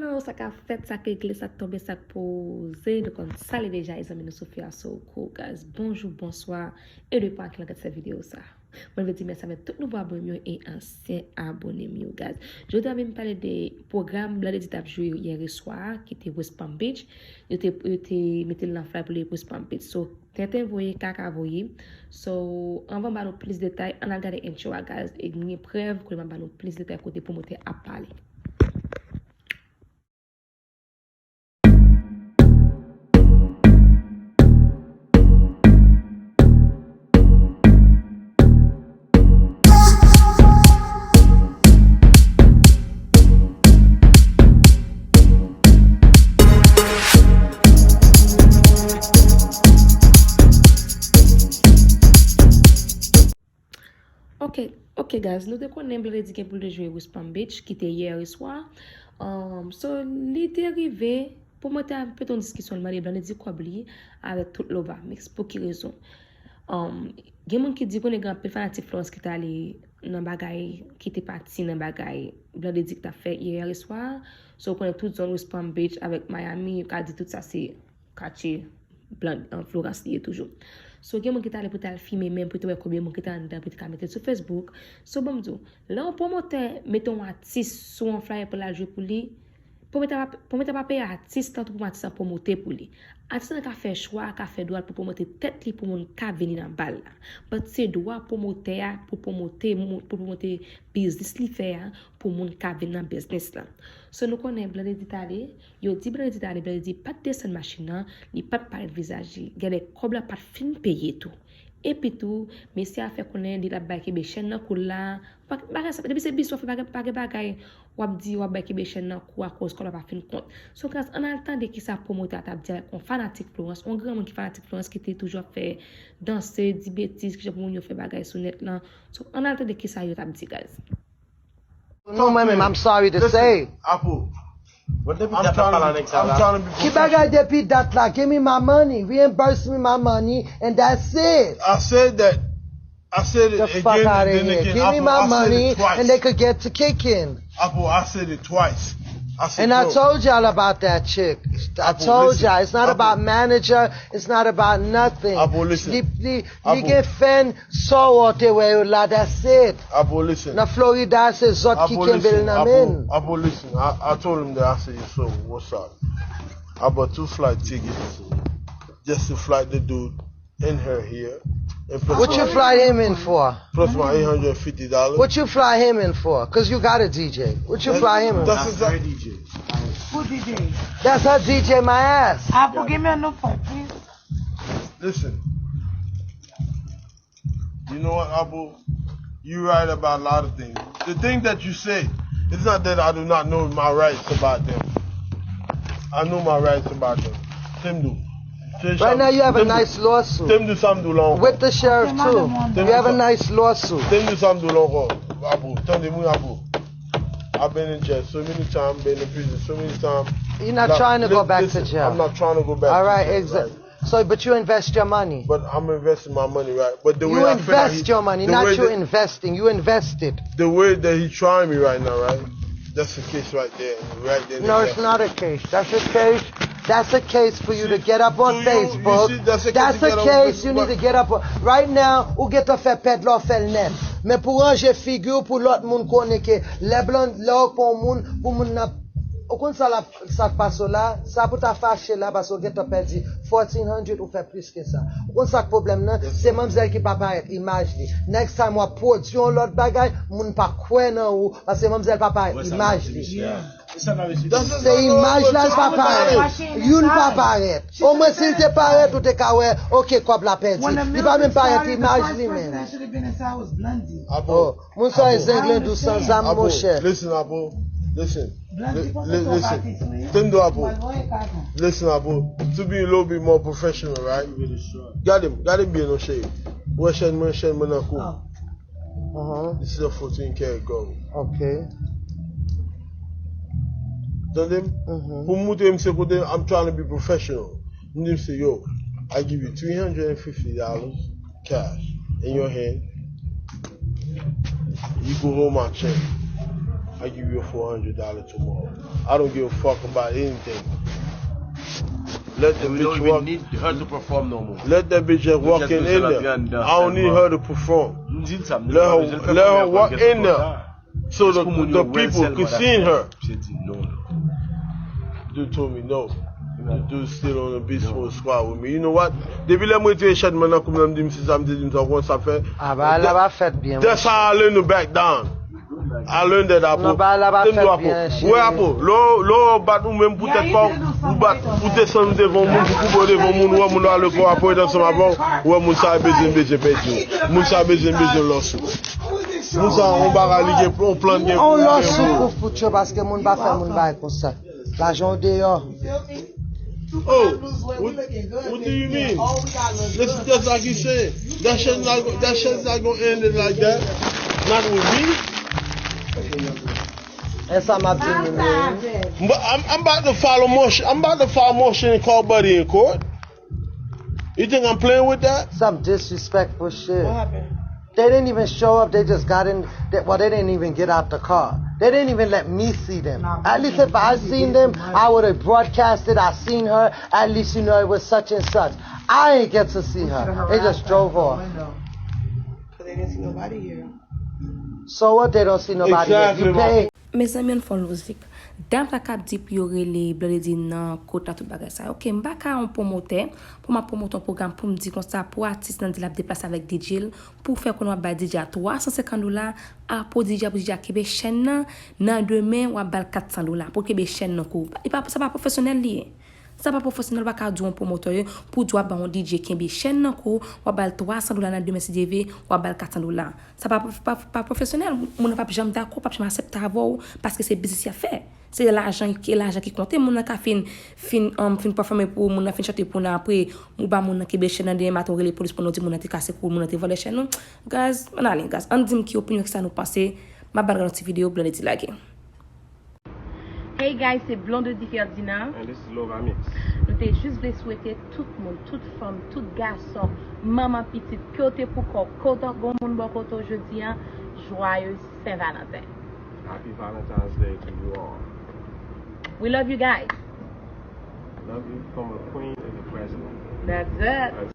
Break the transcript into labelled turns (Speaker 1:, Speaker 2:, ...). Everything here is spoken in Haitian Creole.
Speaker 1: Hello, ça qu'a fait, ça qu'a glissé, ça tombé, ça posé. Donc, on salue déjà les amis de Sophia. So cool, guys. Bonjour, bonsoir. Et de pas qui regarde cette vidéo, ça. Moi, je veux dire merci à tous nouveaux abonnés et anciens abonnés, guys. Je voudrais même parler des programmes Blondedy a joué hier soir, qui était West Palm Beach. Je t'ai mis l'enfant pour les West Palm Beach. So, t'es envoyé, caca envoyé. So, on va nous plus de détails. On a regardé un show, guys. Et une preuve que on va nous plus de détails côté pour monter à parler. Ok, guys, nous devons Blondedy pour le jouer West Palm Beach, qui était hier soir. So, l'été arrivé, pour moi, un peu de discussion, le Blondedy quoi oublié avec tout l'ova mix. Pour quelle raison? Il y a des gens qui disent qu'on est grand peu fanatique Florence qui est allé dans bagay, qui était parti dans bagay Blondedy qui t'a fait hier soir. So, on connaît toute zone West Palm Beach avec Miami, qui a dit tout ça, c'est quartier Florence lié toujours. So, il y a des gens qui allé pour filmer même pour te voir combien de gens qui sont dedans pour te mettre sur Facebook. So, bon, là, on promote, mettons un artiste sur un flyer pour la jouer pour lui. Pour mettre pas payer artiste tant pour artiste promoter pour lui. Artiste n'a fait choix, qu'a fait droit pour promoter tête li pour mon ka venir dans balle là. Mais c'est droit promoter pour promoter business li faire pour mon ka venir dans business là. So nous connaît Blondedy Tande, yo dit Blondedy Tande, Blondedy pas descendre machine là, ni pas paraître visage, il des cobles pas fin payer tout. Et puis tout, mais si a fait connaître de la bague be chaîne nan là, bagay ça depuis c'est bis fait bagay ou dit ou bague be chaîne nan à cause qu'on pas fin compte. So quand on a le temps de qui ça promoter à table dire on fanatique Florence, on grand monde qui fanatique Florence qui était toujours fait danser, dire bêtises que pour nous fait bagay sur net là. So on a le temps de qui ça yo table dit guys.
Speaker 2: No, I'm sorry to say.
Speaker 3: Apple. I'm trying to be
Speaker 2: professional. Give me my money. Reimburse me my money, and that's it.
Speaker 3: I said it
Speaker 2: the
Speaker 3: again,
Speaker 2: fuck out of
Speaker 3: then
Speaker 2: here.
Speaker 3: again.
Speaker 2: Give
Speaker 3: Apple,
Speaker 2: me my money,
Speaker 3: and
Speaker 2: they could get to kicking.
Speaker 3: Apple, I said it twice.
Speaker 2: And I told y'all about that chick. I told y'all, it's not about manager, it's not about nothing.
Speaker 3: Apple, listen.
Speaker 2: You get fan so out there where you that's it.
Speaker 3: Apple, listen.
Speaker 2: Na Florida says Zot ki kembel na men.
Speaker 3: Apple, listen. I told him that. I said, so what's up? I bought 2 flight tickets just to fly the dude and her here.
Speaker 2: What you fly him in for?
Speaker 3: Plus my $850.
Speaker 2: What you fly him in for? Cause you got a DJ. What you fly him in?
Speaker 3: That's her DJ.
Speaker 4: Who DJ?
Speaker 2: That's her DJ my ass.
Speaker 4: Apple, give me a new phone, please.
Speaker 3: Listen. You know what, Apple? You're right about a lot of things. The thing that you say, it's not that I do not know my rights about them. I know my rights about them. Tim do.
Speaker 2: Right now you have a nice lawsuit.
Speaker 3: Tim do something long.
Speaker 2: With the sheriff too. You have a nice lawsuit.
Speaker 3: Tim do something long. Apple. Tande mu Apple. I've been in jail so many times, been in prison so many times.
Speaker 2: You're not trying to go back to jail.
Speaker 3: I'm not trying to go back
Speaker 2: All right,
Speaker 3: to jail.
Speaker 2: exactly. Right? So, but you invest your money.
Speaker 3: But I'm investing my money, right? But the way
Speaker 2: you
Speaker 3: I
Speaker 2: invest your money, not you investing. You invested.
Speaker 3: The way that he's trying me right now, right? That's the case right there. Right there.
Speaker 2: No, it's not a case. That's a case. That's a case for you to get up on Facebook.
Speaker 3: That's a
Speaker 2: case you need to get up on. Right now, ou get off a peddler fel net. Mais pour ranger figure pour l'autre monde connaît que les blancs là pour monde n'a aucun ça passe là, ça pour ta fâcher là parce que get up perdu 1400 ou fait plus que ça. Aucun ça problème là, c'est mademoiselle qui pas paraître image li. Next time moi production l'autre bagaille, monde pas croire nan ou parce que mademoiselle pas paraître image li. C'est image là pas paraître. You ne pas paraître. Au moins s'il te paraître ou te kawe, OK quoi la perdu. Il pas même paraître image li même. Oh, mon soeur est anglais d'où sans âme mon cher.
Speaker 3: Listen, Abu. Listen. Listen. Listen, Abu. To be a little bit more professional, right? Got him being no shade. Where shade man cool. This is a 14 karat gold.
Speaker 2: Okay.
Speaker 3: I'm trying to be professional. Him say, yo, I give you $350 cash in your hand. You go hold my check. I give you $400 tomorrow. I don't give a fuck about anything. Let the
Speaker 5: We
Speaker 3: bitch
Speaker 5: don't
Speaker 3: walk.
Speaker 5: even need her to perform no more.
Speaker 3: Let that bitch just walk in there. I don't need her to perform. Let her walk in there. So the people could see her. Dude told me no. The dude's still on the beach for a squad with me. You know what? Depuis les moitiés chat maintenant comme on dit si ça me dit ça fait.
Speaker 2: Ah bah là va fait bien.
Speaker 3: That's how I learn to back down. I learned that
Speaker 2: Non bah là va fait bien.
Speaker 3: Ouais apo, lo bat ou même pour tête pas ou bat pour descendre devant moun pour devant moun ou moun le corps après dans son avant ou moun ça besoin pété. Moun ça besoin loss. Moun ça on va ligue on plan bien.
Speaker 2: On loss pour tu parce que moun pas faire moun bail comme ça. L'argent dehors.
Speaker 3: Oh, what do you mean? Listen, just like you said, that shit's not gonna end it like that. Not with me.
Speaker 2: Et ça m'a dit.
Speaker 3: But I'm about to follow motion. I'm about to file motion and call Buddy in court. You think I'm playing with that?
Speaker 2: Some disrespectful shit.
Speaker 4: What happened?
Speaker 2: They didn't even show up. They just got in. They didn't even get out the car. They didn't even let me see them. At least if I seen them, I would have broadcasted. I seen her. At least you know it was such and such. I ain't get to see her. They just drove off.
Speaker 4: Because they didn't see nobody here.
Speaker 2: So what? They don't see nobody.
Speaker 3: Exactly.
Speaker 2: You pay.
Speaker 1: Mes amis, on follow music. Dam ta kap di pi yore le Blondedy nan kota tout bagay sa. Ok, mbaka on promoter, pour ma promoter un programme pour me dire comme ça pour artiste nan di la déplacer avec DJ pour faire qu'on va ba DJ à $350 à pour DJ kebe chaîne nan demain ou bal $400 pour kebe chaîne nan ko. Et pas ça pas professionnel lié. Ça pas professionnel pas ka un promoteur pour doit ba un DJ kebe chaîne nan ko ou bal $300 nan demain CDV ou bal $400. Ça pas professionnel, mon pas jamais d'accord, pas jamais accepter avant parce que c'est business à faire. C'est l'argent qui compte. Mon ka fin performer pour mon fin chanter pour après ou ba mon ki be chaîne de matin les police pour nous dire mon te casser pour mon te voler chaîne. Guys, on allez guys, on dit qui opinion que ça nous penser. Ma balle dans cette vidéo Blondedy like.
Speaker 6: Hey guys, c'est Blondedy Ferdinand.
Speaker 5: And this is Love Mix.
Speaker 6: Nous t'ai juste voulu souhaiter tout le monde, toute femme, tout garçon, maman petite, côté pour côté bon monde bon côté aujourd'hui, joyeux Saint-Valentin.
Speaker 5: Happy Valentine's Day to you all.
Speaker 6: We love you guys.
Speaker 5: Love you from a queen and a president.
Speaker 6: That's it.